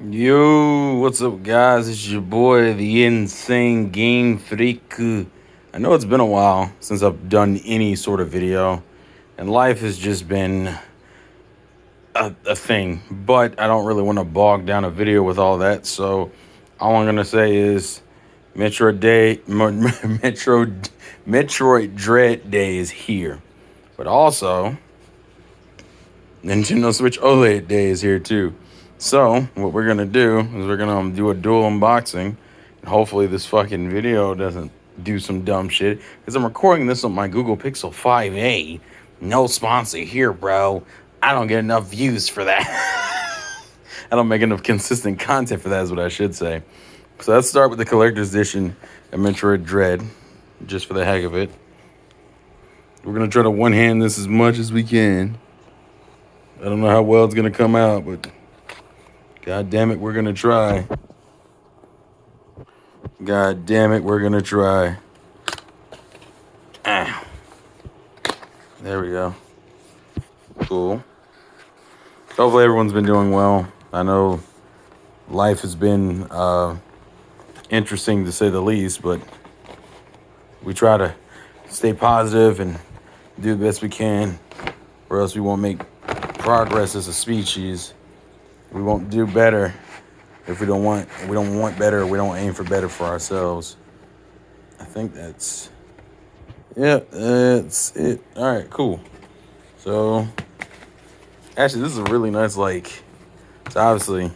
Yo, what's up, guys? It's your boy, the Insane Game Freak. I know it's been a while since I've done any sort of video, and life has just been a thing. But I don't really want to bog down a video with all that, so all I'm gonna say is Metroid Dread Day is here, but also Nintendo Switch OLED Day is here too. So what we're gonna do is we're gonna do a dual unboxing, and hopefully this fucking video doesn't do some dumb shit. Because I'm recording this on my Google Pixel 5a. No sponsor here, bro. I don't get enough views for that. I don't make enough consistent content for that, is what I should say. So let's start with the collector's edition of Metroid Dread, just for the heck of it. We're gonna try to one hand this as much as we can. I don't know how well it's gonna come out, but god damn it, we're gonna try. God damn it, we're gonna try. Ah, there we go. Cool. Hopefully everyone's been doing well. I know life has been interesting to say the least, but we try to stay positive and do the best we can, or else we won't make progress as a species. We won't do better if we don't want better. We don't aim for better for ourselves. I think that's it. All right, cool. So actually, this is a really nice, like, it's obviously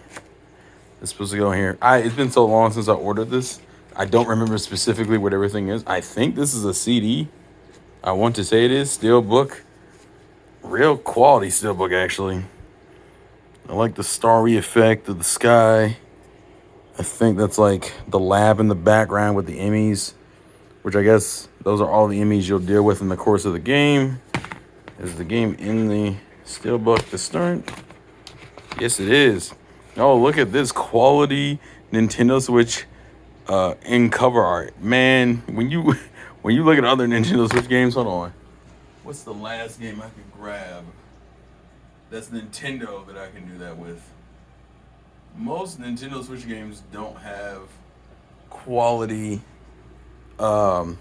it's supposed to go in here. It's been so long since I ordered this. I don't remember specifically what everything is. I think this is a CD. I want to say it is Steelbook. Real quality Steelbook, actually. I like the starry effect of the sky. I think that's like the lab in the background with the Emmys, which I guess those are all the Emmys you'll deal with in the course of the game. Is the game in the Steelbook to start? Yes, it is. Oh, look at this quality Nintendo Switch in cover art. Man, when you look at other Nintendo Switch games, hold on. What's the last game I could grab? That's Nintendo that I can do that with. Most Nintendo Switch games don't have quality in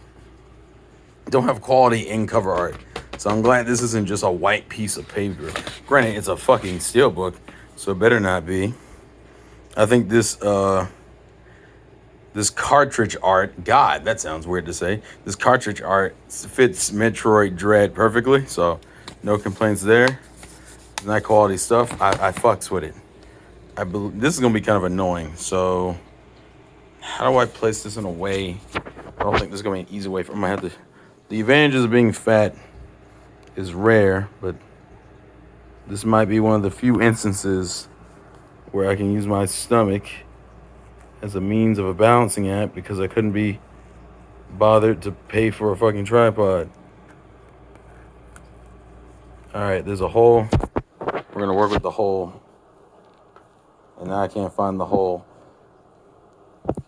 cover art. So I'm glad this isn't just a white piece of paper. Granted, it's a fucking steelbook, so it better not be. I think this cartridge art, God, that sounds weird to say. This cartridge art fits Metroid Dread perfectly, so no complaints there. It's not quality stuff. I fucks with it. I believe this is gonna be kind of annoying. So how do I place this in a way? I don't think this is gonna be an easy way. I'm gonna have to. The advantages of being fat is rare, but this might be one of the few instances where I can use my stomach as a means of a balancing act because I couldn't be bothered to pay for a fucking tripod. All right, there's a hole. We're gonna work with the hole. And now I can't find the hole.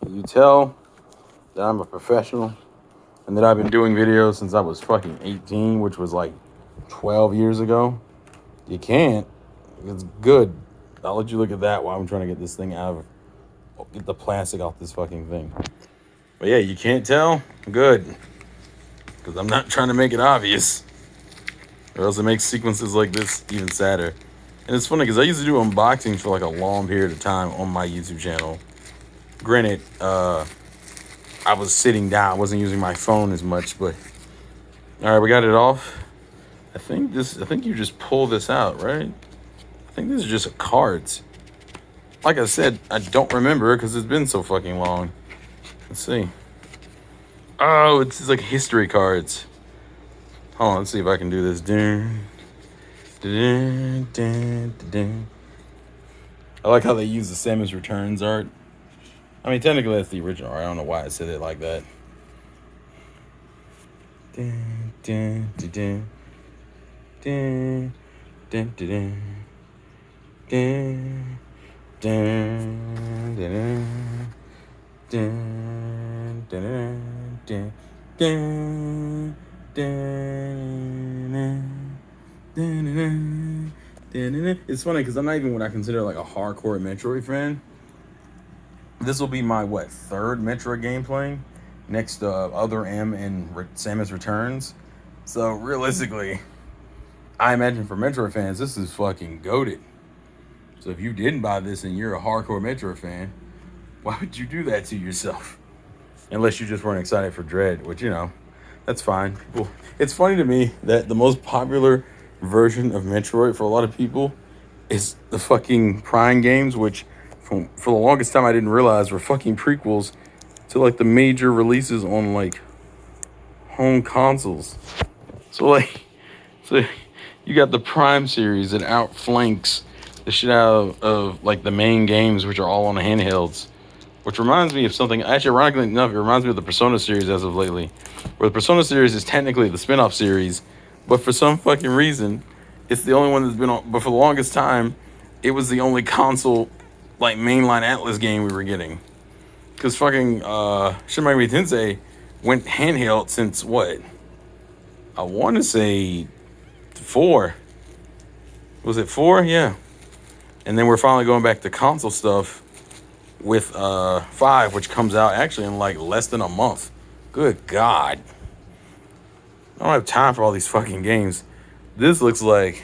Can you tell that I'm a professional and that I've been doing videos since I was fucking 18, which was like 12 years ago? You can't. It's good. I'll let you look at that while I'm trying to get this thing get the plastic off this fucking thing. But yeah, you can't tell? Good. Because I'm not trying to make it obvious. Or else it makes sequences like this even sadder. And it's funny because I used to do unboxings for like a long period of time on my YouTube channel. Granted, I was sitting down. I wasn't using my phone as much, but all right, we got it off. I think you just pull this out, right? I think this is just cards. Like I said, I don't remember because it's been so fucking long. Let's see. Oh, it's like history cards. Hold on, let's see if I can do this. I like how they use the Samus Returns art. I mean, technically that's the original art. I don't know why I said it like that. It's funny because I'm not even what I consider like a hardcore Metroid fan. This will be my third Metroid game playing, next to Other M and Samus Returns. So realistically, I imagine for Metroid fans, this is fucking goated. So if you didn't buy this and you're a hardcore Metroid fan, why would you do that to yourself? Unless you just weren't excited for Dread, which, you know, that's fine. People, it's funny to me that the most popular version of Metroid for a lot of people is the fucking Prime games, which for the longest time I didn't realize were fucking prequels to like the major releases on like home consoles. So you got the Prime series that outflanks the shit out of like the main games, which are all on the handhelds. Which reminds me of something, actually, ironically enough, it reminds me of the Persona series as of lately. Where the Persona series is technically the spin-off series, but for some fucking reason, it's the only one that's been on. But for the longest time, it was the only console, like, mainline Atlas game we were getting. Because fucking Shin Megami Tensei went handheld since what? I want to say 4. Was it 4? Yeah. And then we're finally going back to console stuff with 5, which comes out actually in like less than a month. Good God. I don't have time for all these fucking games. This looks like...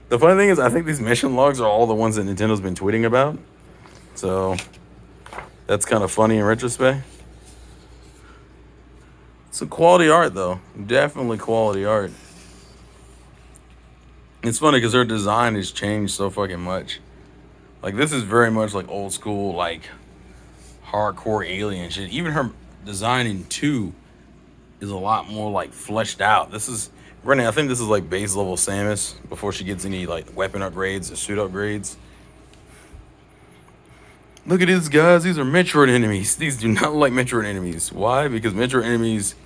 The funny thing is, I think these mission logs are all the ones that Nintendo's been tweeting about. So, that's kind of funny in retrospect. Some quality art, though. Definitely quality art. It's funny because her design has changed so fucking much. Like, this is very much like old school, like, hardcore alien shit. Even her design in 2 is a lot more, like, fleshed out. This is, I think this is, like, base level Samus before she gets any, like, weapon upgrades or suit upgrades. Look at these guys. These are Metroid enemies. These do not like Metroid enemies. Why? Because Metroid enemies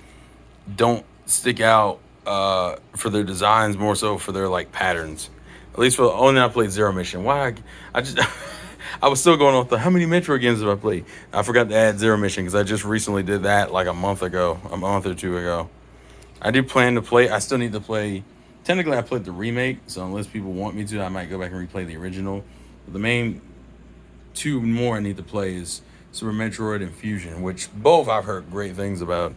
don't stick out for their designs, more so for their, like, patterns. At least for only I played Zero Mission. Why? I just I was still going off how many Metroid games have I played? I forgot to add Zero Mission because I just recently did that like a month or 2 ago. I do plan to play. I still need to play. Technically, I played the remake, so unless people want me to, I might go back and replay the original. But the main 2 more I need to play is Super Metroid and Fusion, which both I've heard great things about.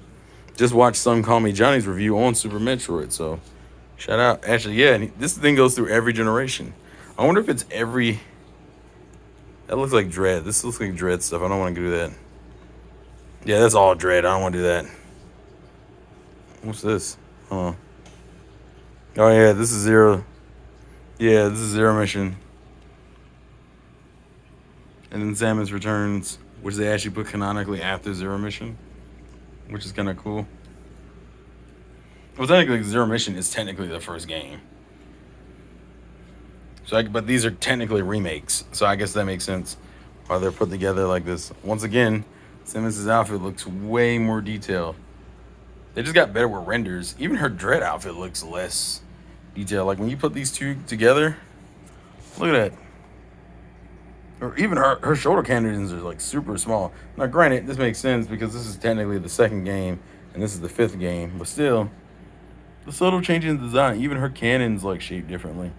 Just watched Some Call Me Johnny's review on Super Metroid, so... Shout out. Actually, yeah, this thing goes through every generation. I wonder if it's every... That looks like Dread. This looks like Dread stuff. I don't want to do that. Yeah, that's all Dread. I don't want to do that. What's this? Oh, yeah, this is Zero. Yeah, this is Zero Mission. And then Samus Returns, which they actually put canonically after Zero Mission, which is kind of cool. Well, technically, Zero Mission is technically the first game. So, but these are technically remakes. So I guess that makes sense why they're put together like this. Once again, Samus' outfit looks way more detailed. They just got better with renders. Even her Dread outfit looks less detailed. Like when you put these two together, look at that. Or even her shoulder cannons are like super small. Now, granted, this makes sense because this is technically the second game and this is the 5th game, but still. The subtle change in design, even her cannons like shaped differently.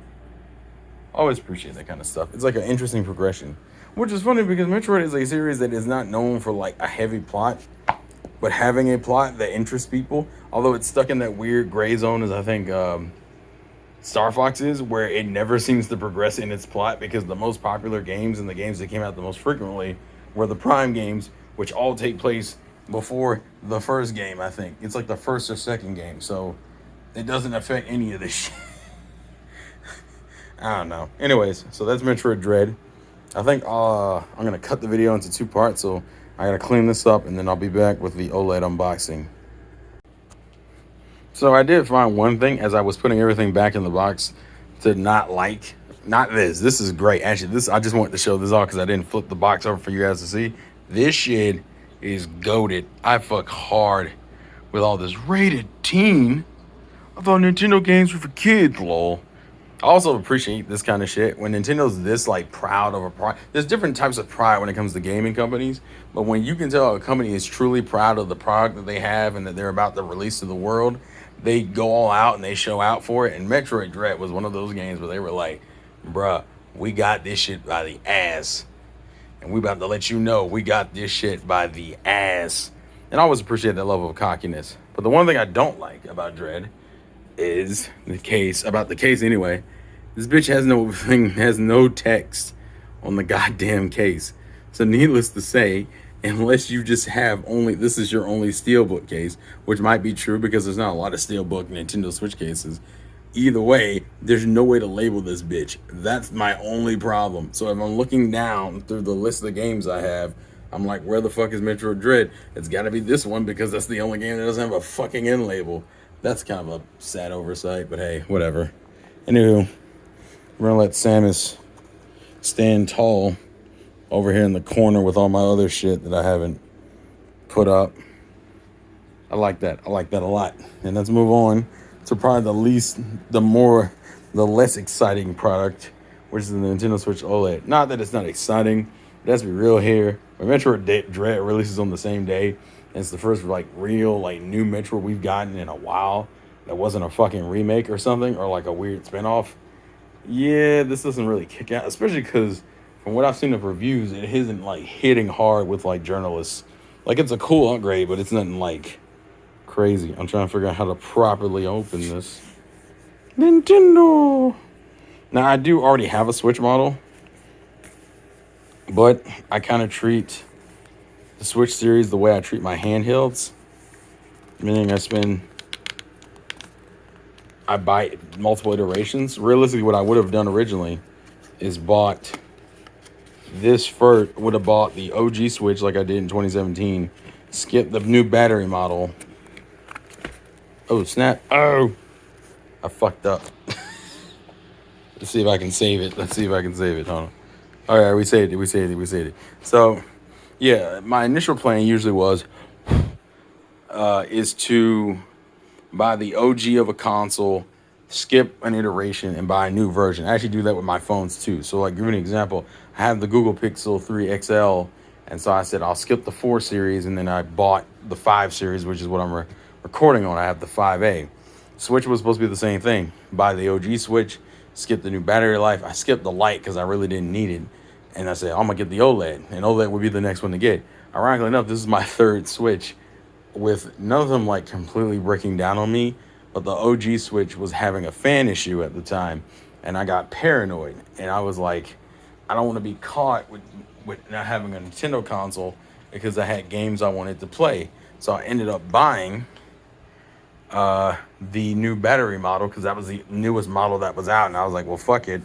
Always appreciate that kind of stuff. It's like an interesting progression. Which is funny because Metroid is a series that is not known for like a heavy plot, but having a plot that interests people. Although it's stuck in that weird gray zone as I think Star Fox is, where it never seems to progress in its plot because the most popular games and the games that came out the most frequently were the Prime games, which all take place before the first game, I think. It's like the first or second game, so it doesn't affect any of this shit. I don't know. Anyways, so that's Metroid Dread. I think I'm going to cut the video into 2 parts, so I got to clean this up, and then I'll be back with the OLED unboxing. So I did find one thing as I was putting everything back in the box to not this. This is great. Actually, I just wanted to show this off because I didn't flip the box over for you guys to see. This shit is goated. I fuck hard with all this rated teen. I thought Nintendo games were for kids, lol. I also appreciate this kind of shit. When Nintendo's this, like, proud of a product. There's different types of pride when it comes to gaming companies. But when you can tell a company is truly proud of the product that they have and that they're about to release to the world, they go all out and they show out for it. And Metroid Dread was one of those games where they were like, Bruh, we got this shit by the ass. And we about to let you know we got this shit by the ass. And I always appreciate that level of cockiness. But the one thing I don't like about Dread is about the case anyway. This bitch has no text on the goddamn case. So needless to say, unless you just have this is your only Steelbook case, which might be true because there's not a lot of Steelbook Nintendo Switch cases. Either way, there's no way to label this bitch. That's my only problem. So if I'm looking down through the list of games I have, I'm like, where the fuck is Metroid Dread? It's gotta be this one because that's the only game that doesn't have a fucking end label. That's kind of a sad oversight, but hey, whatever. Anywho, we're gonna let Samus stand tall over here in the corner with all my other shit that I haven't put up. I like that. I like that a lot. And let's move on to probably the less exciting product, which is the Nintendo Switch OLED. Not that it's not exciting. Let's be real here. When Metroid Dread releases on the same day, and it's the first real new Metroid we've gotten in a while that wasn't a fucking remake or something, or like a weird spinoff. Yeah, this doesn't really kick out, especially because from what I've seen of reviews, it isn't hitting hard with journalists. It's a cool upgrade, but it's nothing crazy. I'm trying to figure out how to properly open this. Nintendo. Now I do already have a Switch model, but I kind of treat the Switch series the way I treat my handhelds, meaning I buy multiple iterations. Realistically, what I would have done originally is bought would have bought the OG Switch like I did in 2017, skip the new battery model. Oh, snap. Oh, I fucked up. Let's see if I can save it. Hold on. All right, we saved it. So, yeah, my initial plan usually is to buy the OG of a console, skip an iteration, and buy a new version. I actually do that with my phones too. So, give you an example. I have the Google Pixel 3 XL, and so I said I'll skip the 4 series, and then I bought the 5 series, which is what I'm recording on. I have the 5A. Switch was supposed to be the same thing. Buy the OG Switch, skip the new battery life. I skipped the Lite because I really didn't need it. And I said, I'm going to get the OLED. And OLED would be the next one to get. Ironically enough, this is my third Switch with none of them completely breaking down on me. But the OG Switch was having a fan issue at the time. And I got paranoid. And I was like, I don't want to be caught with not having a Nintendo console because I had games I wanted to play. So I ended up buying the new battery model because that was the newest model that was out, and I was like, well, fuck it,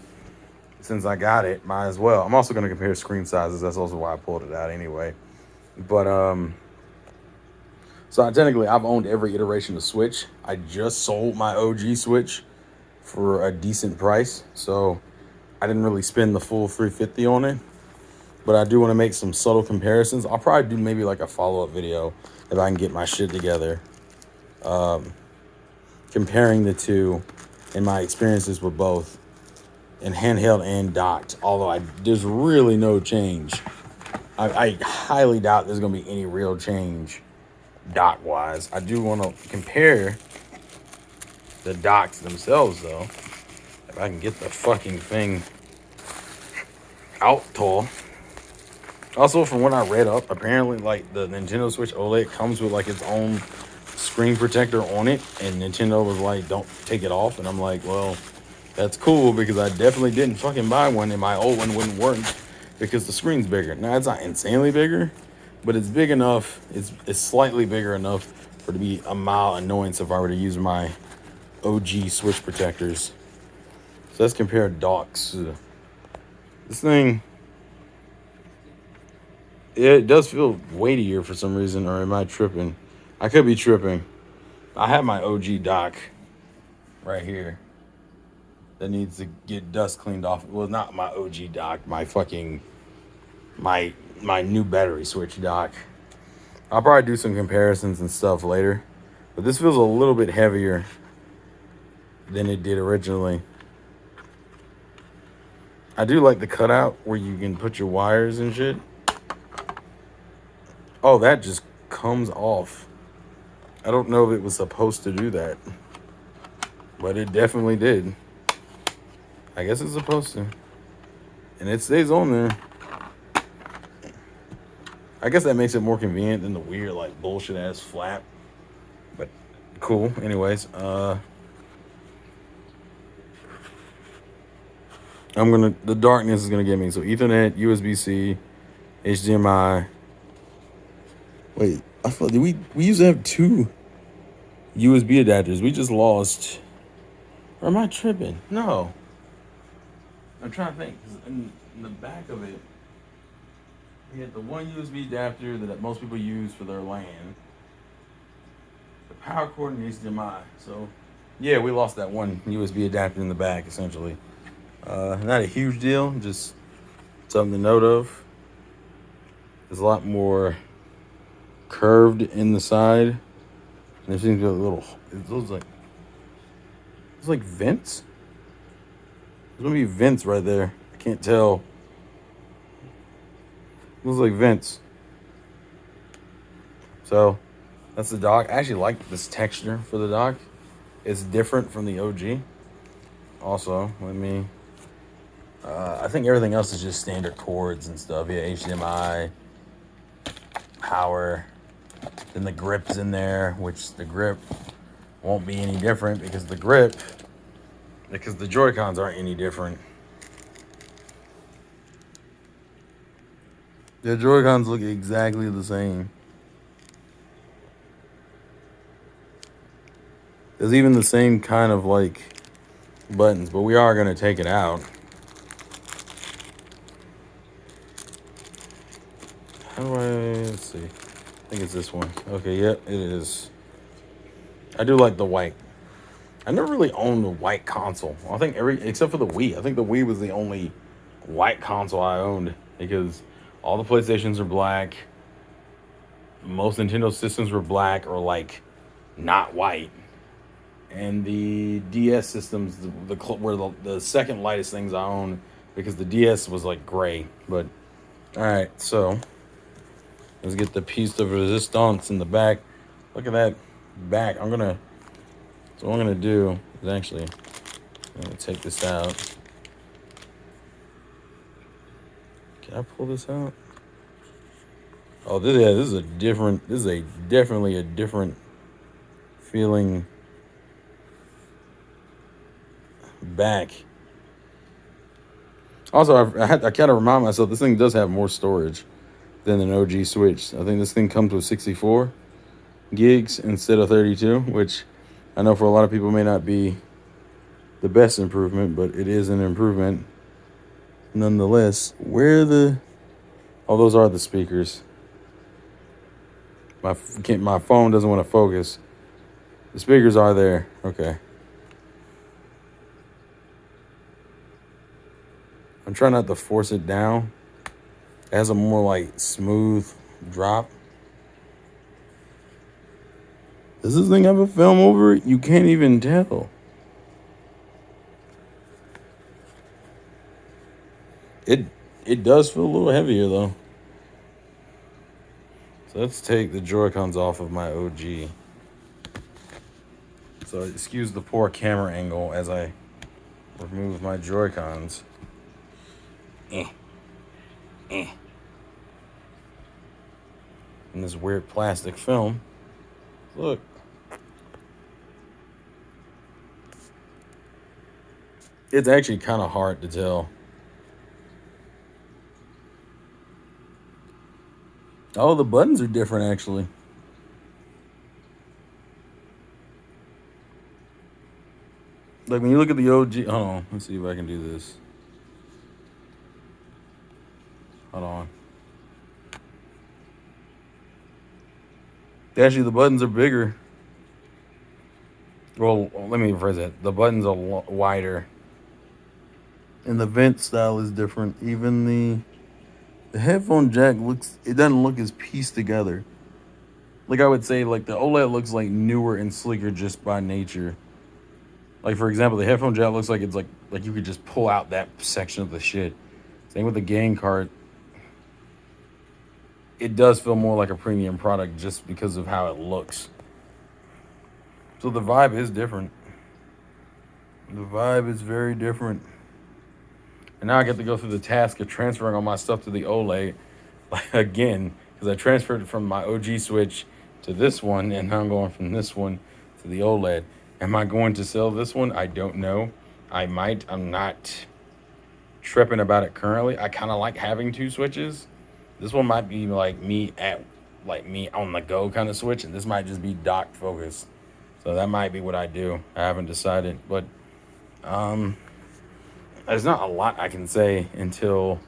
since I got it, might as well. I'm also going to compare screen sizes. That's also why I pulled it out anyway. But so I've owned every iteration of Switch. I just sold my OG Switch for a decent price, so I didn't really spend the full $350 on it, but I do want to make some subtle comparisons. I'll probably do maybe a follow-up video if I can get my shit together, comparing the two and my experiences with both in handheld and docked, although there's really no change. I highly doubt there's going to be any real change dock-wise. I do want to compare the docks themselves, though. If I can get the fucking thing out tall. Also, from what I read up, apparently, the Nintendo Switch OLED comes with, its own screen protector on it, and Nintendo was like, don't take it off. And I'm like, well, that's cool because I definitely didn't fucking buy one, and my old one wouldn't work because the screen's bigger. Now, it's not insanely bigger, but it's big enough. It's slightly bigger enough for it to be a mild annoyance if I were to use my OG Switch protectors. So let's compare docks. This thing, it does feel weightier for some reason, or am I tripping? I could be tripping. I have my OG dock right here that needs to get dust cleaned off. Well, not my OG dock, my new battery switch dock. I'll probably do some comparisons and stuff later, but this feels a little bit heavier than it did originally. I do like the cutout where you can put your wires and shit. Oh, that just comes off. I don't know if it was supposed to do that, but it definitely did. I guess it's supposed to. And it stays on there. I guess that makes it more convenient than the weird, like, bullshit ass flap. But cool. Anyways, the darkness is gonna get me. So Ethernet, USB-C, HDMI. Wait, I thought we used to have 2 USB adapters. We just lost. Or am I tripping? No. I'm trying to think. 'Cause in the back of it, we had the one USB adapter that most people use for their LAN, the power cord, and HDMI. So, yeah, we lost that one USB adapter in the back, essentially. Not a huge deal, just something to note of. There's a lot more curved in the side. And there seems to be a little. It looks like vents. There's gonna be vents right there. I can't tell. Looks like vents. So that's the dock. I actually like this texture for the dock. It's different from the OG. Also, let me. I think everything else is just standard cords and stuff. Yeah, HDMI, power. Then the grip's in there, which the grip won't be any different because the Joy-Cons aren't any different. The Joy-Cons look exactly the same. There's even the same kind of like buttons, but we are going to take it out. How do let's see. I think it's this one. Okay, yep, it is. I do like the white. I never really owned a white console. I think except for the Wii. I think the Wii was the only white console I owned because all the PlayStations are black. Most Nintendo systems were black or like not white. And the DS systems were the second lightest things I owned because the DS was like gray. But all right, so let's get the piece de resistance in the back. Look at that back. So what I'm gonna do is actually I'm gonna take this out. Can I pull this out? Oh, this is definitely a different feeling back. Also, I kind of remind myself this thing does have more storage than an OG Switch. I think this thing comes with 64 gigs instead of 32, which I know for a lot of people may not be the best improvement, but it is an improvement nonetheless. Those are the speakers. My phone doesn't want to focus. The speakers are there. Okay. I'm trying not to force it down. It has a more like smooth drop. Does this thing have a film over it? You can't even tell. It does feel a little heavier though. So let's take the Joy-Cons off of my OG. So excuse the poor camera angle as I remove my Joy-Cons. And this weird plastic film. Look. It's actually kind of hard to tell. Oh, the buttons are different actually. Like when you look at the OG, hold on, let's see if I can do this. Hold on. Actually, the buttons are bigger. Well, let me rephrase that. The buttons are wider. And the vent style is different. Even the headphone jack doesn't look as pieced together. Like I would say, like the OLED looks like newer and sleeker just by nature. Like for example, the headphone jack looks like it's like you could just pull out that section of the shit. Same with the game card. It does feel more like a premium product just because of how it looks. So the vibe is different. The vibe is very different. And now I get to go through the task of transferring all my stuff to the OLED again, because I transferred it from my OG Switch to this one, and now I'm going from this one to the OLED. Am I going to sell this one? I don't know. I might. I'm not tripping about it currently. I kind of like having two switches. This one might be like me on the go kind of switch, and this might just be docked focus. So that might be what I do. I haven't decided, but there's not a lot I can say until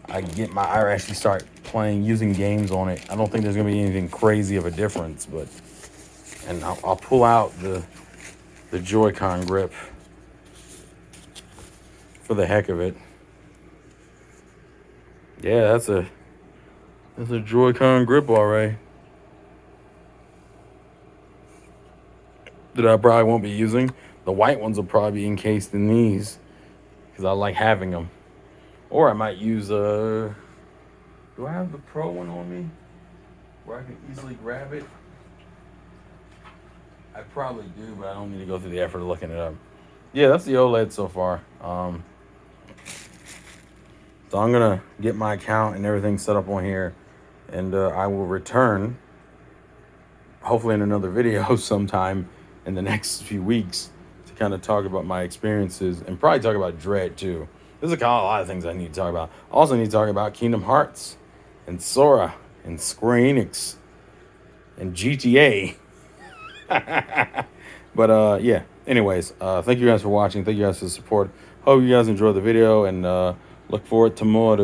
I actually start using games on it. I don't think there's gonna be anything crazy of a difference, but I'll pull out the Joy-Con grip for the heck of it. Yeah, that's a Joy-Con grip, all right. That I probably won't be using. The white ones will probably be encased in these because I like having them. Or I might use do I have the Pro one on me where I can easily grab it? I probably do, but I don't need to go through the effort of looking it up. Yeah, that's the OLED so far. So I'm gonna get my account and everything set up on here, and I will return, hopefully in another video sometime in the next few weeks, to kind of talk about my experiences and probably talk about Dread too. There's a lot of things I need to talk about. I also need to talk about Kingdom Hearts and Sora and Square Enix and GTA. But yeah, anyways, thank you guys for watching. Thank you guys for the support. Hope you guys enjoyed the video, and look forward to more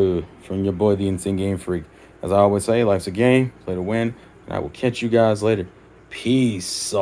from your boy, the Insane Game Freak. As I always say, life's a game, play to win, and I will catch you guys later. Peace.